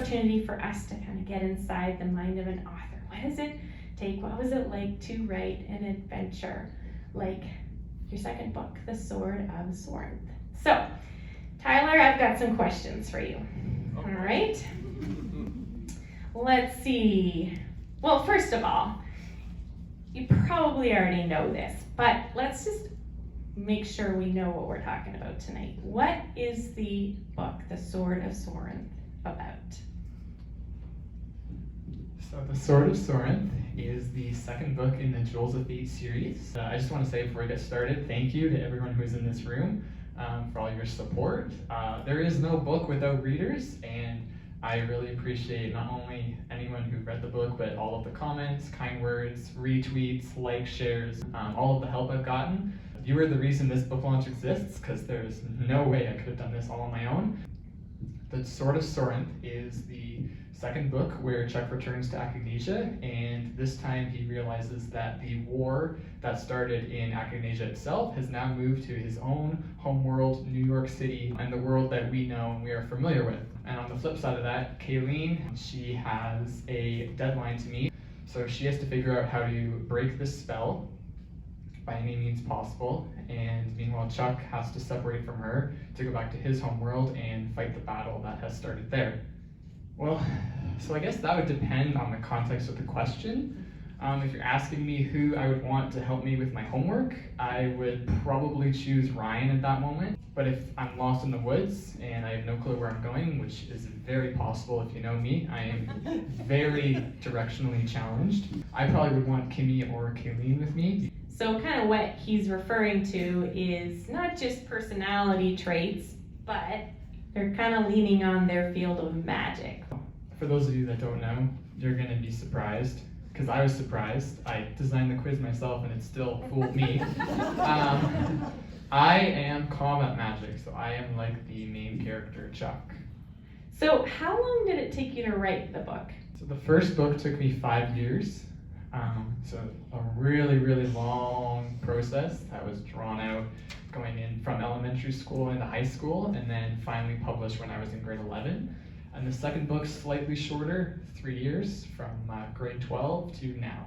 opportunity for us to kind of get inside the mind of an author. What does it take? What was it like to write an adventure like your second book, The Sword of Sorenth? So, Tyler, I've got some questions for you. All right. Let's see. Well, first of all, you probably already know this, but let's just make sure we know what we're talking about tonight. What is the book, The Sword of Sorenth, about? So The Sword of Sorenth is the second book in the Jewels of Fate series. I just want to say before we get started, thank you to everyone who's in this room for all your support. There is no book without readers, and I really appreciate not only anyone who read the book, but all of the comments, kind words, retweets, likes, shares, all of the help I've gotten. You are the reason this book launch exists, because there's no way I could have done this all on my own. The Sword of Sorenth is the second book where Chuck returns to Acognesia, and this time he realizes that the war that started in Acognesia itself has now moved to his own homeworld, New York City, and the world that we know and we are familiar with. And on the flip side of that, Kayleen, she has a deadline to meet, so she has to figure out how to break this spell by any means possible, and meanwhile Chuck has to separate from her to go back to his homeworld and fight the battle that has started there. Well, so I guess that would depend on the context of the question. If you're asking me who I would want to help me with my homework, I would probably choose Ryan at that moment. But if I'm lost in the woods and I have no clue where I'm going, which is very possible if you know me, I am very directionally challenged, I probably would want Kimmy or Kayleen with me. So kind of what he's referring to is not just personality traits, but they're kind of leaning on their field of magic. For those of you that don't know, you're going to be surprised, because I was surprised. I designed the quiz myself and it still fooled me. I am combat magic, so I am like the main character, Chuck. So how long did it take you to write the book? So the first book took me 5 years. So a really, really long process that was drawn out going in from elementary school into high school, and then finally published when I was in grade 11. And the second book, slightly shorter, 3 years, from grade 12 to now.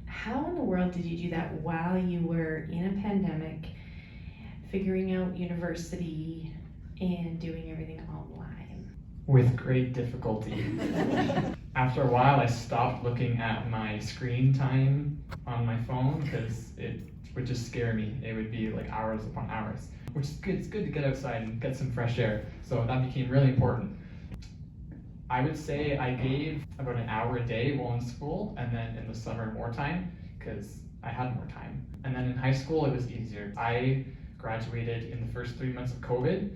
How in the world did you do that while you were in a pandemic, figuring out university and doing everything online? With great difficulty. After a while, I stopped looking at my screen time on my phone because it would just scare me. It would be like hours upon hours, which is good. It's good to get outside and get some fresh air. So that became really important. I would say I gave about an hour a day while in school, and then in the summer more time because I had more time. And then in high school, it was easier. I graduated in the first 3 months of COVID.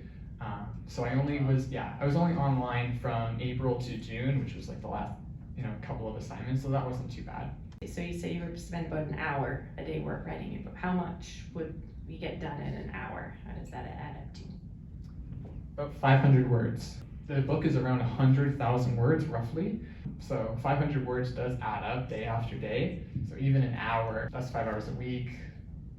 So I was only online from April to June, which was like the last, couple of assignments, so that wasn't too bad. So you say you would spend about an hour a day writing your book. How much would we get done in an hour? How does that add up to? About 500 words. The book is around 100,000 words, roughly. So 500 words does add up day after day. So even an hour, that's 5 hours a week,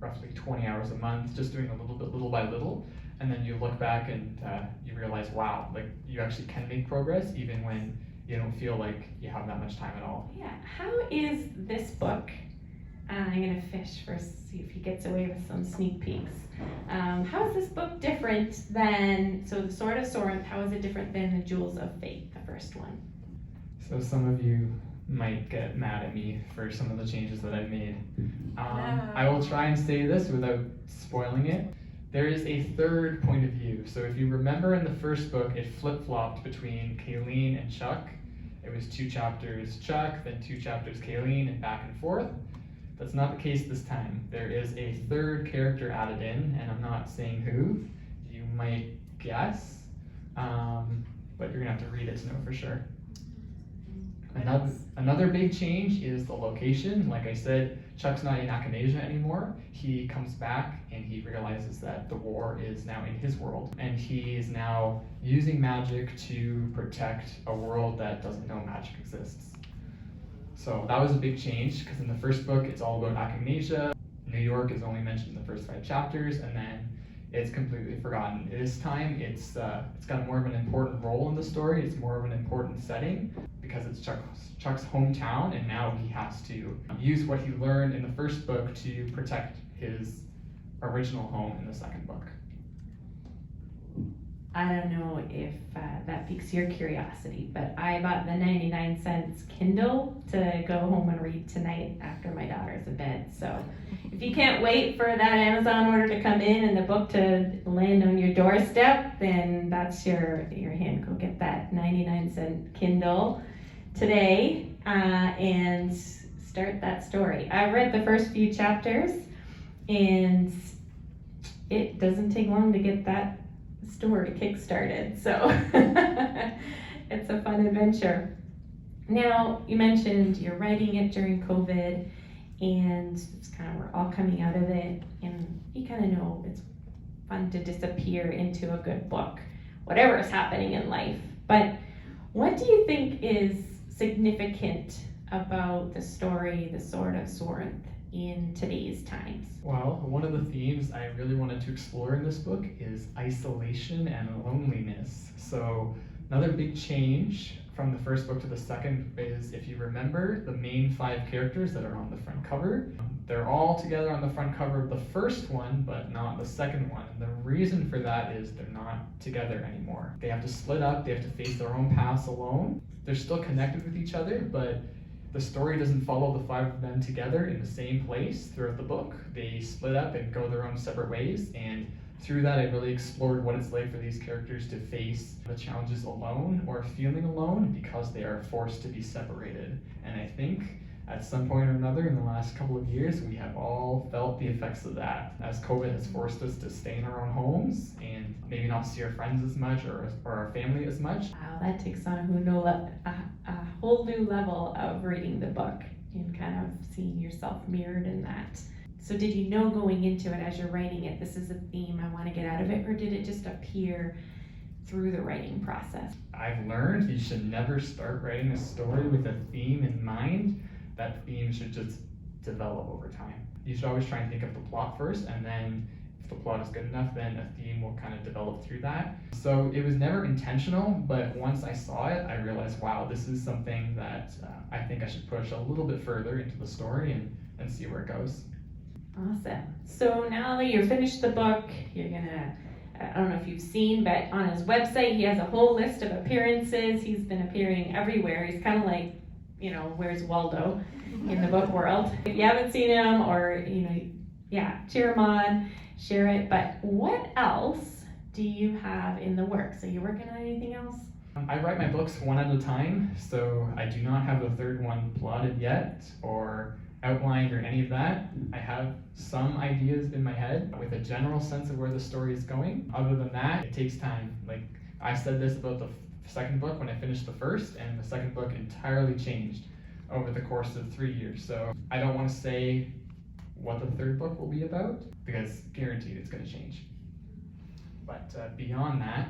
roughly 20 hours a month, just doing a little bit, little by little. And then you look back and you realize, wow, like you actually can make progress even when you don't feel like you have that much time at all. Yeah, how is this book, I'm gonna fish first, see if he gets away with some sneak peeks. How is this book different than, so The Sword of Sorenth, how is it different than The Jewels of Fate, the first one? So some of you might get mad at me for some of the changes that I've made. I will try and say this without spoiling it. There is a third point of view. So if you remember in the first book, it flip-flopped between Kayleen and Chuck. It was 2 chapters Chuck, then 2 chapters Kayleen, and back and forth. That's not the case this time. There is a third character added in, and I'm not saying who. You might guess, but you're gonna have to read it to know for sure. Another big change is the location. Like I said, Chuck's not in Acognesia anymore. He comes back and he realizes that the war is now in his world, and he is now using magic to protect a world that doesn't know magic exists. So that was a big change, because in the first book it's all about Acognesia. New York is only mentioned in the first 5 chapters, and then it's completely forgotten. This time, it's got more of an important role in the story. It's more of an important setting because it's Chuck's hometown, and now he has to use what he learned in the first book to protect his original home in the second book. I don't know if that piques your curiosity, but I bought the 99-cent Kindle to go home and read tonight after my daughter's in bed. So if you can't wait for that Amazon order to come in and the book to land on your doorstep, then that's your hint. Go get that 99-cent Kindle today and start that story. I read the first few chapters, and it doesn't take long to get that story kick-started, so it's a fun adventure. Now, you mentioned you're writing it during COVID, and it's kind of, we're all coming out of it, and you kind of know it's fun to disappear into a good book, whatever is happening in life. But what do you think is significant about the story, The Sword of Sorenth, in today's times? Well, one of the themes I really wanted to explore in this book is isolation and loneliness. So another big change from the first book to the second is, if you remember, the main 5 characters that are on the front cover, they're all together on the front cover of the first one, but not the second one. And the reason for that is they're not together anymore. They have to split up, they have to face their own paths alone. They're still connected with each other, but the story doesn't follow the 5 of them together in the same place throughout the book. They split up and go their own separate ways, and through that I really explored what it's like for these characters to face the challenges alone or feeling alone because they are forced to be separated. And I think at some point or another in the last couple of years, we have all felt the effects of that, as COVID has forced us to stay in our own homes and maybe not see our friends as much or our family as much. Wow, that takes on a whole new level of reading the book and kind of seeing yourself mirrored in that. So did you know going into it as you're writing it, this is a theme, I want to get out of it, or did it just appear through the writing process? I've learned you should never start writing a story with a theme in mind. That theme should just develop over time. You should always try and think of the plot first, and then if the plot is good enough, then a theme will kind of develop through that. So it was never intentional, but once I saw it, I realized, wow, this is something that I think I should push a little bit further into the story and see where it goes. Awesome. So now that you're finished the book, you're gonna, I don't know if you've seen, but on his website, he has a whole list of appearances. He's been appearing everywhere. He's kind of like, where's Waldo in the book world? If you haven't seen him, or, cheer him on, share it. But what else do you have in the works? Are you working on anything else? I write my books one at a time, so I do not have a third one plotted yet or outlined or any of that. I have some ideas in my head with a general sense of where the story is going. Other than that, it takes time. Like I said this about the second book when I finished the first, and the second book entirely changed over the course of 3 years. So I don't want to say what the third book will be about, because guaranteed it's going to change. But beyond that,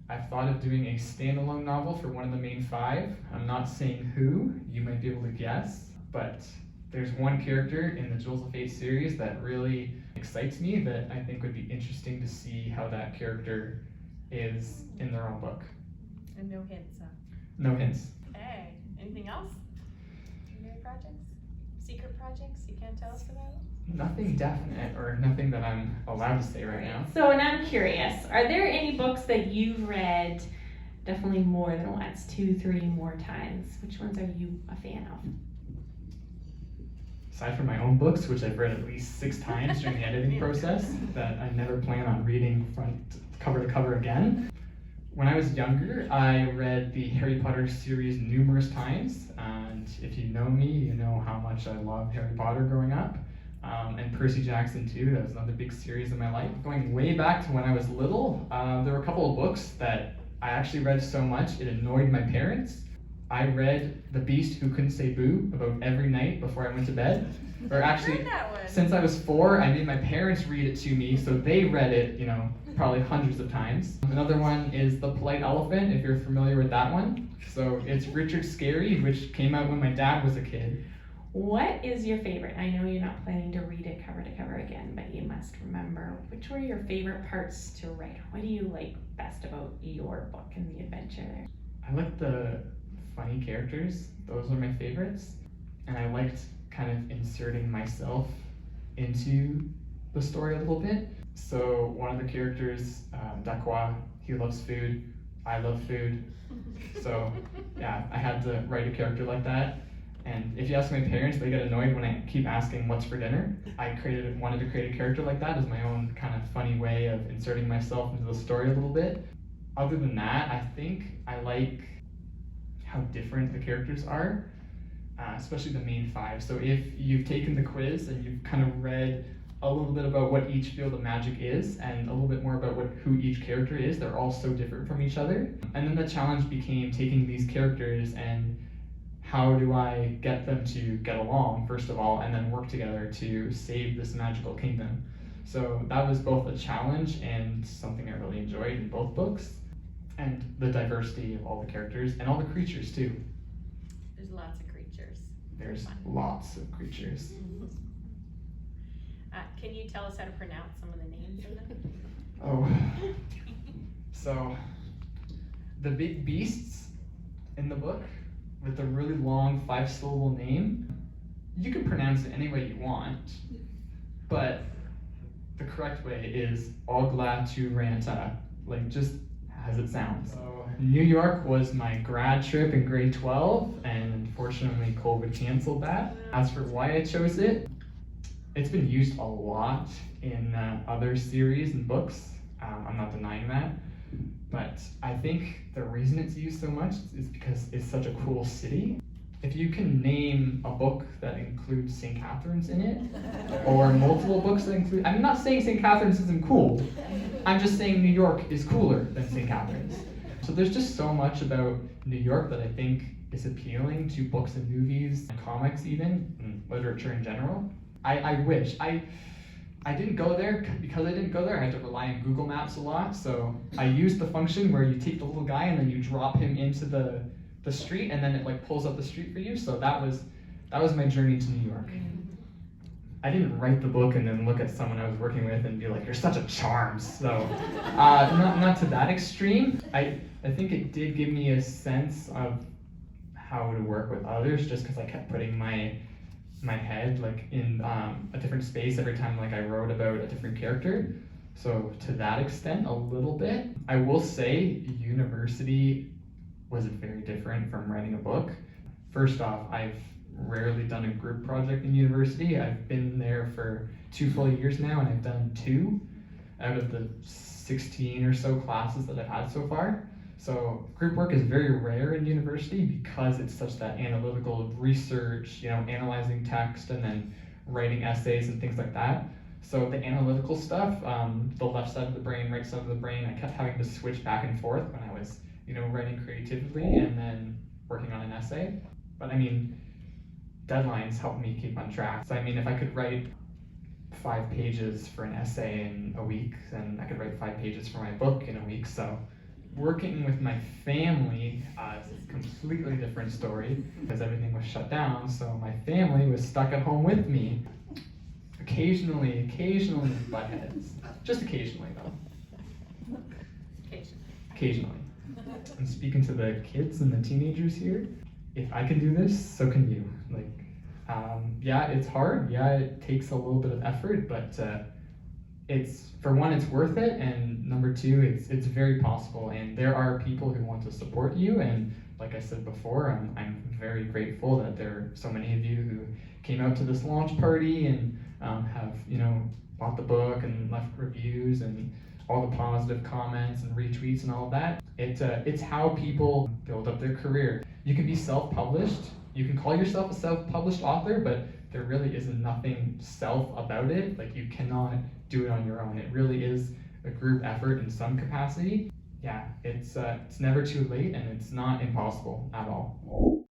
I've thought of doing a standalone novel for one of the main 5. I'm not saying who, you might be able to guess, but there's one character in the Jewels of Fate series that really excites me that I think would be interesting to see how that character is in their own book. And no hints, huh? No hints. Hey, anything else? Any projects? Secret projects you can't tell us about? Nothing definite, or nothing that I'm allowed to say right now. So, and I'm curious, are there any books that you've read definitely more than once, 2, 3 more times? Which ones are you a fan of? Aside from my own books, which I've read at least 6 times during the editing process, that I never plan on reading cover to cover again. When I was younger, I read the Harry Potter series numerous times, and if you know me, you know how much I loved Harry Potter growing up. And Percy Jackson too, that was another big series in my life. Going way back to when I was little, there were a couple of books that I actually read so much it annoyed my parents. I read The Beast Who Couldn't Say Boo about every night before I went to bed. Or actually, since I was 4, I made my parents read it to me, so they read it, probably hundreds of times. Another one is The Polite Elephant, if you're familiar with that one. So it's Richard Scarry, which came out when my dad was a kid. What is your favorite? I know you're not planning to read it cover to cover again, but you must remember, which were your favorite parts to write? What do you like best about your book and the adventure there? I like the funny characters. Those are my favorites. And I liked kind of inserting myself into the story a little bit. So one of the characters, Dakwa, he loves food. I love food. So yeah, I had to write a character like that. And if you ask my parents, they get annoyed when I keep asking what's for dinner. I wanted to create a character like that as my own kind of funny way of inserting myself into the story a little bit. Other than that, I think I like how different the characters are, especially the main five. So if you've taken the quiz and you've kind of read a little bit about what each field of magic is and a little bit more about who each character is, they're all so different from each other. And then the challenge became taking these characters and how do I get them to get along, first of all, and then work together to save this magical kingdom. So that was both a challenge and something I really enjoyed in both books. And the diversity of all the characters and all the creatures too. There's lots of creatures. There's lots of creatures. Can you tell us how to pronounce some of the names of them? Oh, so the big beasts in the book with the really long 5-syllable name, you can pronounce it any way you want, but the correct way is Ogla Turanta, like just as it sounds. So New York was my grad trip in grade 12, and unfortunately COVID canceled that. As for why I chose it, it's been used a lot in other series and books. I'm not denying that. But I think the reason it's used so much is because it's such a cool city. If you can name a book that includes St. Catharines in it, or multiple books that include, I'm not saying St. Catharines isn't cool, I'm just saying New York is cooler than St. Catharines. So there's just so much about New York that I think is appealing to books and movies, and comics even, and literature in general. I wish. I didn't go there because I didn't go there. I had to rely on Google Maps a lot. So I used the function where you take the little guy and then you drop him into the street, and then it like pulls up the street for you. So that was my journey to New York. I didn't write the book and then look at someone I was working with and be like, "You're such a charm." So not to that extreme. I think it did give me a sense of how to work with others, just because I kept putting my head like in a different space every time like I wrote about a different character. So to that extent, a little bit. I will say university was very different from writing a book. First off, I've rarely done a group project in university. I've been there for 2 full years now, and I've done 2 out of the 16 or so classes that I've had so far. So group work is very rare in university because it's such that analytical research, analyzing text and then writing essays and things like that. So the analytical stuff, the left side of the brain, right side of the brain, I kept having to switch back and forth when I was, writing creatively and then working on an essay. But deadlines help me keep on track. So if I could write 5 pages for an essay in a week, then I could write 5 pages for my book in a week. So working with my family is a completely different story because everything was shut down. So my family was stuck at home with me. Occasionally butt heads. Just occasionally though. Occasionally. And speaking to the kids and the teenagers here, if I can do this, so can you. Yeah, it's hard. Yeah, it takes a little bit of effort, but it's, for one, it's worth it, and number 2, it's very possible, and there are people who want to support you, and like I said before, I'm very grateful that there are so many of you who came out to this launch party and have bought the book and left reviews and all the positive comments and retweets and all of that. It's how people build up their career. You can be self-published. You can call yourself a self-published author, but there really is nothing self about it. Like, you cannot do it on your own. It really is a group effort in some capacity. Yeah, it's never too late, and it's not impossible at all.